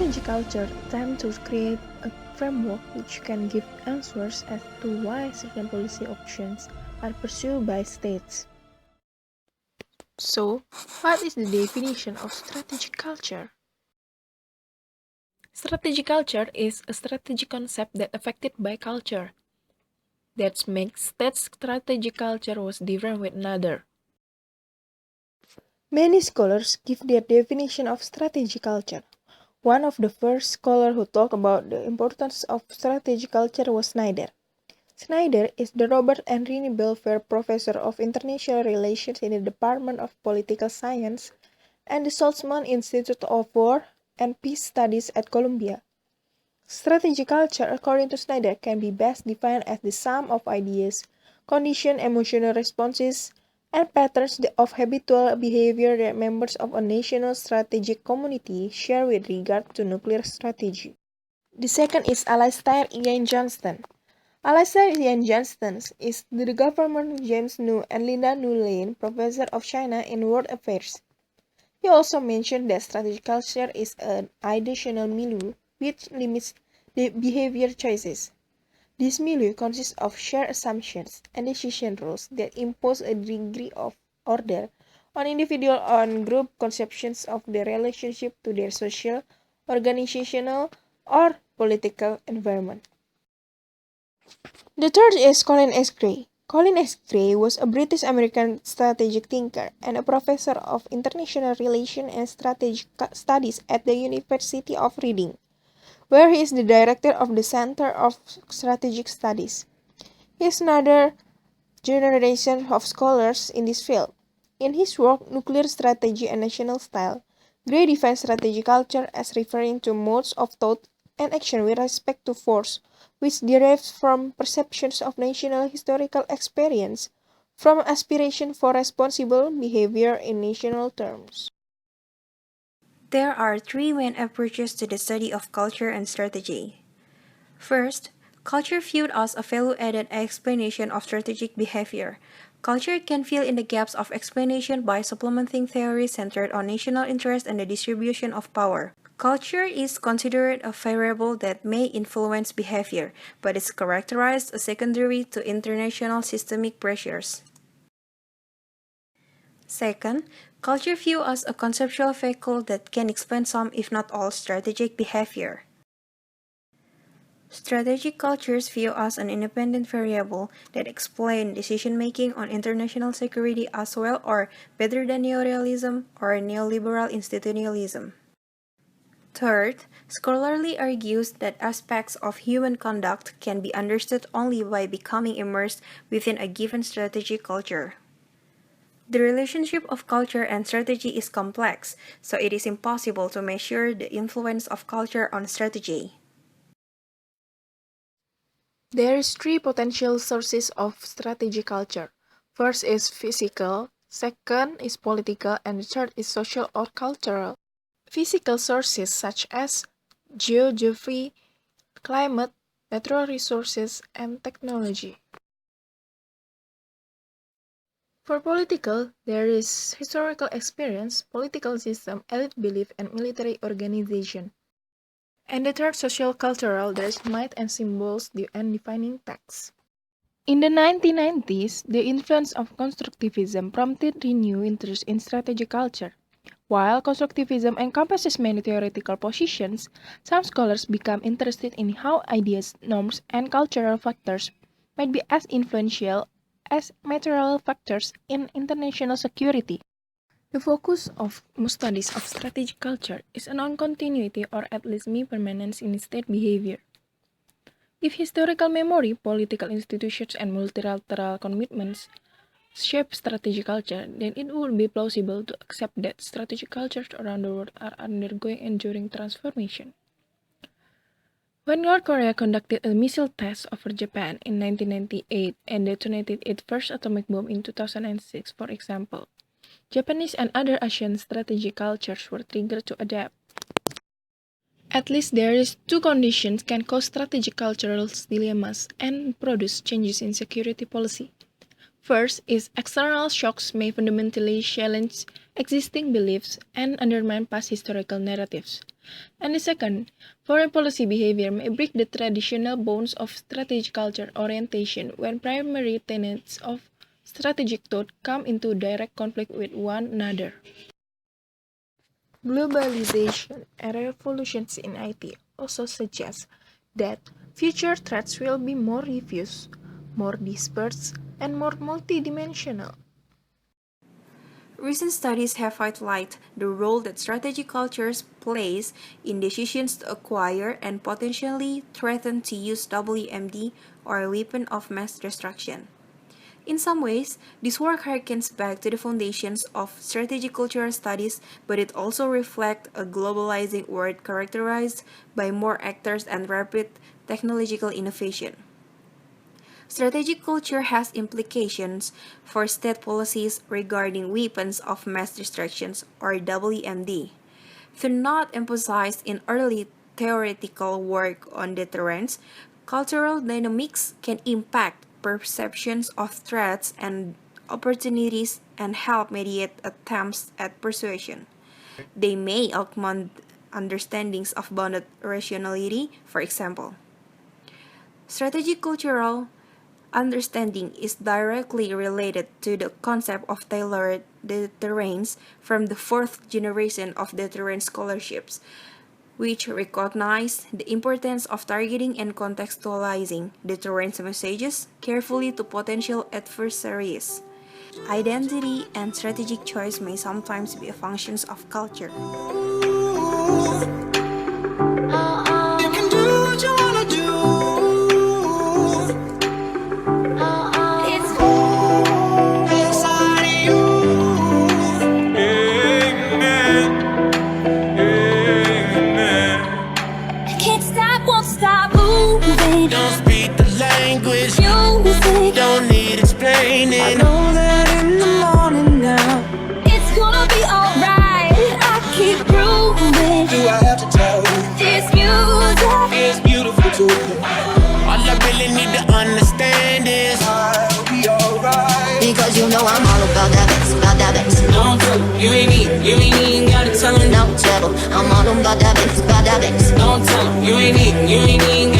Strategic culture attempts to create a framework which can give answers as to why certain policy options are pursued by states. So, what is the definition of strategic culture? Strategic culture is a strategic concept that affected by culture. That makes that strategic culture was different with another. Many scholars give their definition of strategic culture. One of the first scholars who talked about the importance of strategic culture was Snyder. Snyder is the Robert Henry Belfair Professor of International Relations in the Department of Political Science and the Saltzman Institute of War and Peace Studies at Columbia. Strategic culture, according to Snyder, can be best defined as the sum of ideas, conditions, emotional responses, and patterns of habitual behavior that members of a national strategic community share with regard to nuclear strategy. The second is Alastair Ian Johnston. Alastair Ian Johnston is the government James New and Linda New Lane Professor of China in World Affairs. He also mentioned that strategic culture is an ideational milieu which limits the behavior choices. This milieu consists of shared assumptions and decision rules that impose a degree of order on individual and group conceptions of their relationship to their social, organizational, or political environment. The third is Colin S. Gray. Colin S. Gray was a British-American strategic thinker and a professor of international relations and strategic studies at the University of Reading, where he is the director of the Center of Strategic Studies. He is another generation of scholars in this field. In his work, Nuclear Strategy and National Style, Gray defines strategic culture as referring to modes of thought and action with respect to force, which derives from perceptions of national historical experience, from aspiration for responsible behavior in national terms. There are three main approaches to the study of culture and strategy. First, culture viewed as a value-added explanation of strategic behavior. Culture can fill in the gaps of explanation by supplementing theories centered on national interest and the distribution of power. Culture is considered a variable that may influence behavior, but is characterized as secondary to international systemic pressures. Second, culture view as a conceptual vehicle that can explain some, if not all, strategic behavior. Strategic cultures view as an independent variable that explain decision-making on international security as well or better than neoliberalism or neoliberal institutionalism. Third, scholarly argues that aspects of human conduct can be understood only by becoming immersed within a given strategic culture. The relationship of culture and strategy is complex, so it is impossible to measure the influence of culture on strategy. There is three potential sources of strategic culture. First is physical, second is political, and the third is social or cultural. Physical sources such as geography, climate, natural resources, and technology. For political, there is historical experience, political system, elite belief, and military organization. And the third, social cultural, there is might and symbols and defining texts. In the 1990s, the influence of constructivism prompted renewed interest in strategic culture. While constructivism encompasses many theoretical positions, some scholars become interested in how ideas, norms, and cultural factors might be as influential as material factors in international security. The focus of most studies of strategic culture is on continuity or at least permanence in state behavior. If historical memory, political institutions, and multilateral commitments shape strategic culture, then it would be plausible to accept that strategic cultures around the world are undergoing enduring transformation. When North Korea conducted a missile test over Japan in 1998 and detonated its first atomic bomb in 2006, for example, Japanese and other Asian strategic cultures were triggered to adapt. At least there is two conditions can cause strategic cultural dilemmas and produce changes in security policy. First is external shocks may fundamentally challenge existing beliefs and undermine past historical narratives. And the second, foreign policy behavior may break the traditional bounds of strategic culture orientation when primary tenets of strategic thought come into direct conflict with one another. Globalization and revolutions in IT also suggest that future threats will be more diffuse, more dispersed, and more multidimensional. Recent studies have highlighted the role that strategic cultures plays in decisions to acquire and potentially threaten to use WMD or a weapon of mass destruction. In some ways, this work harkens back to the foundations of strategic cultural studies, but it also reflects a globalizing world characterized by more actors and rapid technological innovation. Strategic culture has implications for state policies regarding weapons of mass destruction or WMD. Though not emphasized in early theoretical work on deterrence, cultural dynamics can impact perceptions of threats and opportunities and help mediate attempts at persuasion. They may augment understandings of bounded rationality, for example. Strategic cultural understanding is directly related to the concept of tailored deterrence from the fourth generation of deterrence scholarships, which recognize the importance of targeting and contextualizing deterrence messages carefully to potential adversaries. Identity and strategic choice may sometimes be functions of culture. You can do what you wanna do. It's inside of you. Amen. Amen. Can't stop, won't stop moving. Don't speak the language. Music. Don't need explaining. I know that in the morning now. It's gonna be alright. I keep grooving. Do I have to tell you? This music is beautiful too. All I really need to understand is I'll be alright. Because you know I'm all about that bass, about that bass. No trouble, you ain't even gotta tell me. No trouble, I'm all about that bass, about that bass. Don't tell 'em, you ain't even